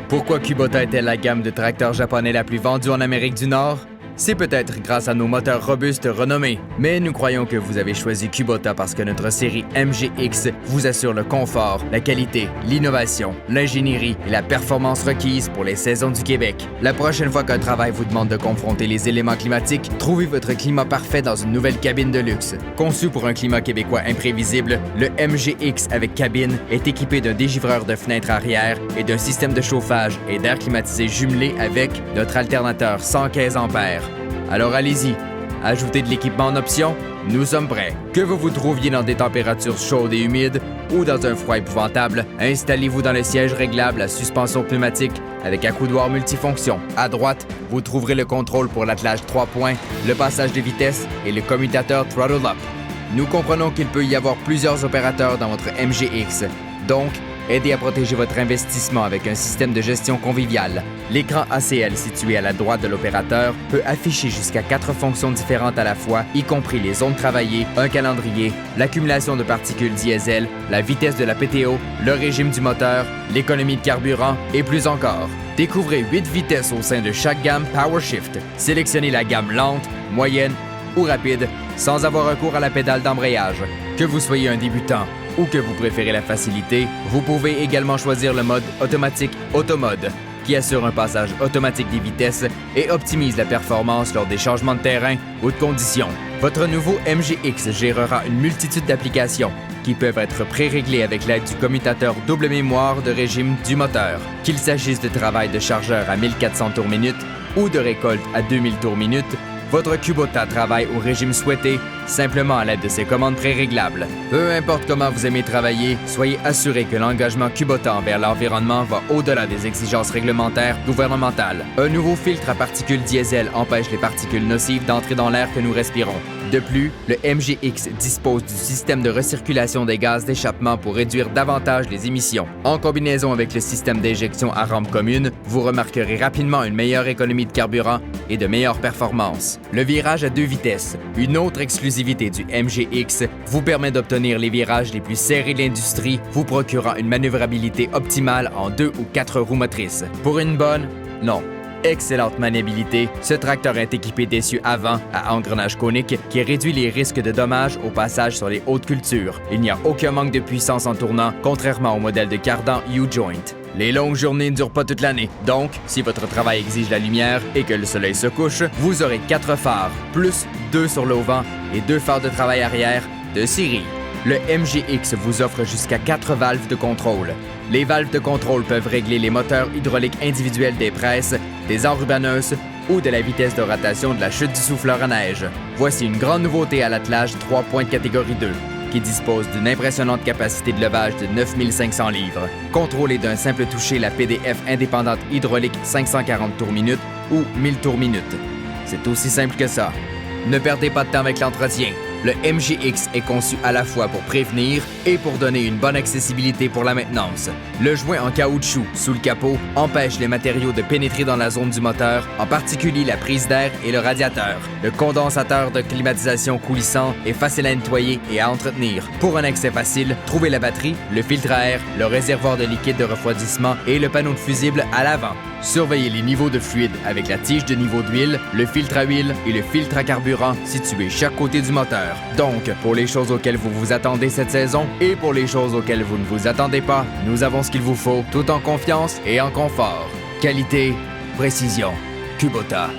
Pourquoi Kubota est-elle la gamme de tracteurs japonais la plus vendue en Amérique du Nord? C'est peut-être grâce à nos moteurs robustes renommés, mais nous croyons que vous avez choisi Kubota parce que notre série MGX vous assure le confort, la qualité, l'innovation, l'ingénierie et la performance requises pour les saisons du Québec. La prochaine fois qu'un travail vous demande de confronter les éléments climatiques, trouvez votre climat parfait dans une nouvelle cabine de luxe. Conçu pour un climat québécois imprévisible, le MGX avec cabine est équipé d'un dégivreur de fenêtres arrière et d'un système de chauffage et d'air climatisé jumelé avec notre alternateur 115 ampères. Alors allez-y, ajoutez de l'équipement en option, nous sommes prêts. Que vous vous trouviez dans des températures chaudes et humides ou dans un froid épouvantable, installez-vous dans le siège réglable à suspension pneumatique avec accoudoir multifonction. À droite, vous trouverez le contrôle pour l'attelage 3 points, le passage de vitesse et le commutateur Throttle Up. Nous comprenons qu'il peut y avoir plusieurs opérateurs dans votre MGX, donc aidez à protéger votre investissement avec un système de gestion convivial. L'écran ACL situé à la droite de l'opérateur peut afficher jusqu'à 4 fonctions différentes à la fois, y compris les zones travaillées, un calendrier, l'accumulation de particules diesel, la vitesse de la PTO, le régime du moteur, l'économie de carburant et plus encore. Découvrez 8 vitesses au sein de chaque gamme PowerShift. Sélectionnez la gamme lente, moyenne ou rapide sans avoir recours à la pédale d'embrayage. Que vous soyez un débutant ou que vous préférez la facilité, vous pouvez également choisir le mode automatique Automode, qui assure un passage automatique des vitesses et optimise la performance lors des changements de terrain ou de conditions. Votre nouveau MGX gérera une multitude d'applications qui peuvent être pré-réglées avec l'aide du commutateur double mémoire de régime du moteur. Qu'il s'agisse de travail de chargeur à 1400 tours minute ou de récolte à 2000 tours minute, votre Kubota travaille au régime souhaité, simplement à l'aide de ses commandes pré-réglables. Peu importe comment vous aimez travailler, soyez assurés que l'engagement Kubota envers l'environnement va au-delà des exigences réglementaires gouvernementales. Un nouveau filtre à particules diesel empêche les particules nocives d'entrer dans l'air que nous respirons. De plus, le MGX dispose du système de recirculation des gaz d'échappement pour réduire davantage les émissions. En combinaison avec le système d'injection à rampe commune, vous remarquerez rapidement une meilleure économie de carburant et de meilleures performances. Le virage à 2 vitesses, une autre exclusivité du MGX, vous permet d'obtenir les virages les plus serrés de l'industrie, vous procurant une manœuvrabilité optimale en 2 ou 4 roues motrices. Pour une bonne, non, excellente maniabilité, ce tracteur est équipé d'essieux avant à engrenage conique qui réduit les risques de dommages au passage sur les hautes cultures. Il n'y a aucun manque de puissance en tournant, contrairement au modèle de cardan U-Joint. Les longues journées ne durent pas toute l'année, donc si votre travail exige la lumière et que le soleil se couche, vous aurez 4 phares, plus 2 sur l'auvent et 2 phares de travail arrière de série. Le MGX vous offre jusqu'à 4 valves de contrôle. Les valves de contrôle peuvent régler les moteurs hydrauliques individuels des presses, des enrubaneuses ou de la vitesse de rotation de la chute du souffleur à neige. Voici une grande nouveauté à l'attelage 3 points de catégorie 2, qui dispose d'une impressionnante capacité de levage de 9500 livres. Contrôlée d'un simple toucher la PDF indépendante hydraulique 540 tours minute ou 1000 tours minute. C'est aussi simple que ça. Ne perdez pas de temps avec l'entretien. Le MGX est conçu à la fois pour prévenir et pour donner une bonne accessibilité pour la maintenance. Le joint en caoutchouc sous le capot empêche les matériaux de pénétrer dans la zone du moteur, en particulier la prise d'air et le radiateur. Le condensateur de climatisation coulissant est facile à nettoyer et à entretenir. Pour un accès facile, trouvez la batterie, le filtre à air, le réservoir de liquide de refroidissement et le panneau de fusible à l'avant. Surveillez les niveaux de fluide avec la tige de niveau d'huile, le filtre à huile et le filtre à carburant situés chaque côté du moteur. Donc, pour les choses auxquelles vous vous attendez cette saison et pour les choses auxquelles vous ne vous attendez pas, nous avons ce qu'il vous faut, tout en confiance et en confort. Qualité, précision, Kubota.